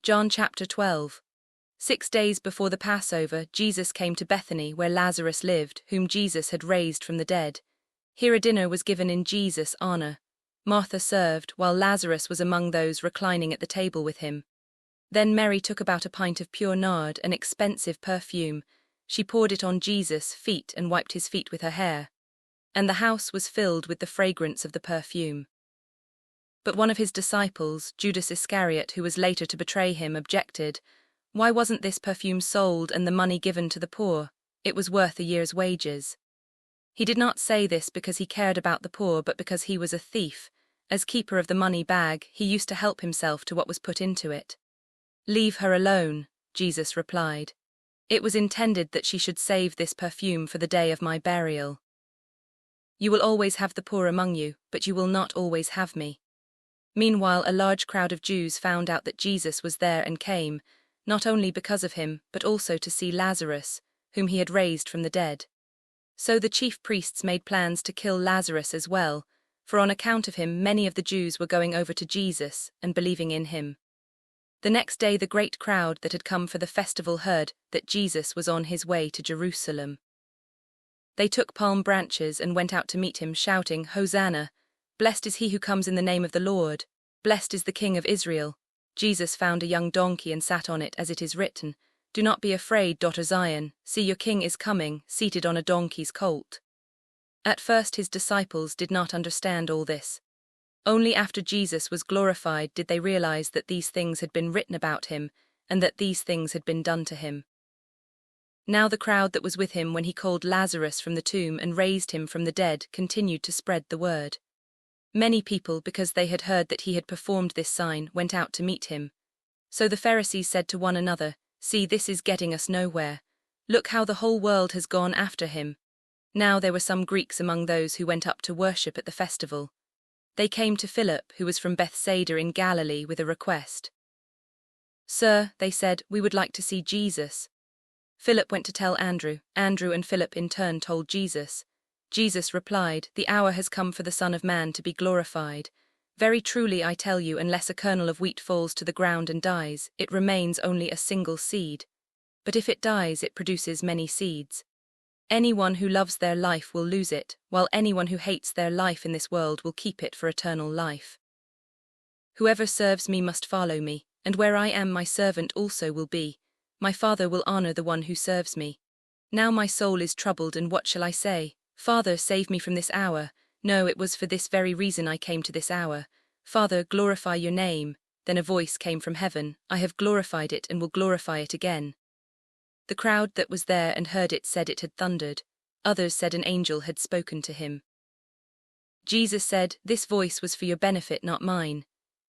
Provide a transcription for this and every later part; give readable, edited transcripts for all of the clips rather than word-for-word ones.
John chapter 12. 6 days before the Passover, Jesus came to Bethany where Lazarus lived, whom Jesus had raised from the dead. Here a dinner was given in Jesus' honor. Martha served, while Lazarus was among those reclining at the table with him. Then Mary took about a pint of pure nard, an expensive perfume. She poured it on Jesus' feet and wiped his feet with her hair. And the house was filled with the fragrance of the perfume. But one of his disciples, Judas Iscariot, who was later to betray him, objected, "Why wasn't this perfume sold and the money given to the poor? It was worth a year's wages." He did not say this because he cared about the poor, but because he was a thief. As keeper of the money bag, he used to help himself to what was put into it. "Leave her alone," Jesus replied. "It was intended that she should save this perfume for the day of my burial. You will always have the poor among you, but you will not always have me." Meanwhile, a large crowd of Jews found out that Jesus was there and came, not only because of him, but also to see Lazarus, whom he had raised from the dead. So the chief priests made plans to kill Lazarus as well, for on account of him many of the Jews were going over to Jesus and believing in him. The next day the great crowd that had come for the festival heard that Jesus was on his way to Jerusalem. They took palm branches and went out to meet him, shouting, "Hosanna! Blessed is he who comes in the name of the Lord. Blessed is the King of Israel." Jesus found a young donkey and sat on it, as it is written, "Do not be afraid, daughter Zion. See, your king is coming, seated on a donkey's colt." At first his disciples did not understand all this. Only after Jesus was glorified did they realize that these things had been written about him, and that these things had been done to him. Now the crowd that was with him when he called Lazarus from the tomb and raised him from the dead continued to spread the word. Many people, because they had heard that he had performed this sign, went out to meet him. So the Pharisees said to one another, "See, this is getting us nowhere. Look how the whole world has gone after him." Now there were some Greeks among those who went up to worship at the festival. They came to Philip, who was from Bethsaida in Galilee, with a request. "Sir," they said, "we would like to see Jesus." Philip went to tell Andrew. Andrew and Philip in turn told Jesus. Jesus replied, "The hour has come for the Son of Man to be glorified. Very truly I tell you, unless a kernel of wheat falls to the ground and dies, it remains only a single seed. But if it dies, it produces many seeds. Anyone who loves their life will lose it, while anyone who hates their life in this world will keep it for eternal life. Whoever serves me must follow me, and where I am my servant also will be. My Father will honor the one who serves me. Now my soul is troubled, and what shall I say? Father, save me from this hour. No, it was for this very reason I came to this hour. Father, glorify your name." Then a voice came from heaven, "I have glorified it and will glorify it again." The crowd that was there and heard it said it had thundered. Others said an angel had spoken to him. Jesus said, "This voice was for your benefit, not mine.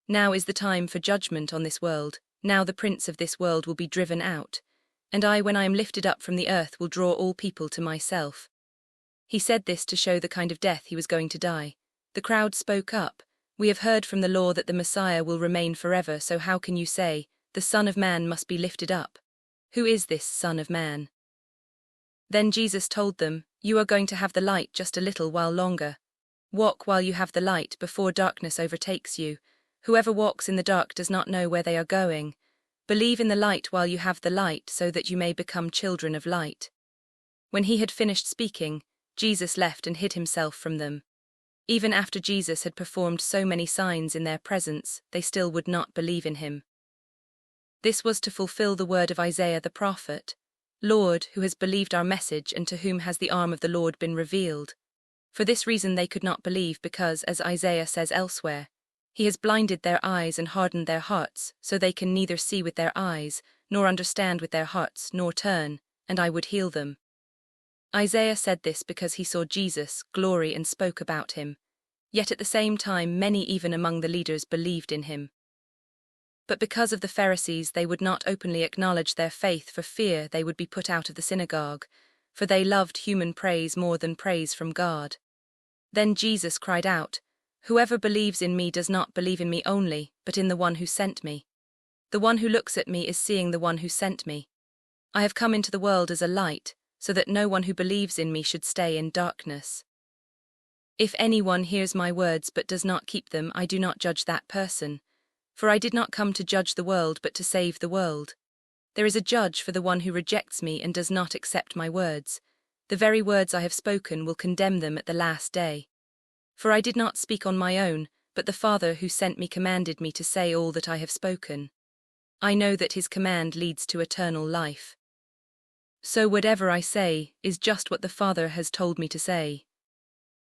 Now is the time for judgment on this world. Now the prince of this world will be driven out. And I, when I am lifted up from the earth, will draw all people to myself." He said this to show the kind of death he was going to die. The crowd spoke up, "We have heard from the law that the Messiah will remain forever, so how can you say, 'The Son of Man must be lifted up'? Who is this Son of Man?" Then Jesus told them, "You are going to have the light just a little while longer. Walk while you have the light before darkness overtakes you. Whoever walks in the dark does not know where they are going. Believe in the light while you have the light, so that you may become children of light." When he had finished speaking, Jesus left and hid himself from them. Even after Jesus had performed so many signs in their presence, they still would not believe in him. This was to fulfill the word of Isaiah the prophet, "Lord, who has believed our message, and to whom has the arm of the Lord been revealed?" For this reason they could not believe, because, as Isaiah says elsewhere, "He has blinded their eyes and hardened their hearts, so they can neither see with their eyes, nor understand with their hearts, nor turn, and I would heal them." Isaiah said this because he saw Jesus' glory and spoke about him. Yet at the same time many even among the leaders believed in him. But because of the Pharisees they would not openly acknowledge their faith for fear they would be put out of the synagogue, for they loved human praise more than praise from God. Then Jesus cried out, "Whoever believes in me does not believe in me only, but in the one who sent me. The one who looks at me is seeing the one who sent me. I have come into the world as a light, so that no one who believes in me should stay in darkness. If anyone hears my words but does not keep them, I do not judge that person. For I did not come to judge the world but to save the world. There is a judge for the one who rejects me and does not accept my words. The very words I have spoken will condemn them at the last day. For I did not speak on my own, but the Father who sent me commanded me to say all that I have spoken. I know that his command leads to eternal life. So whatever I say is just what the Father has told me to say.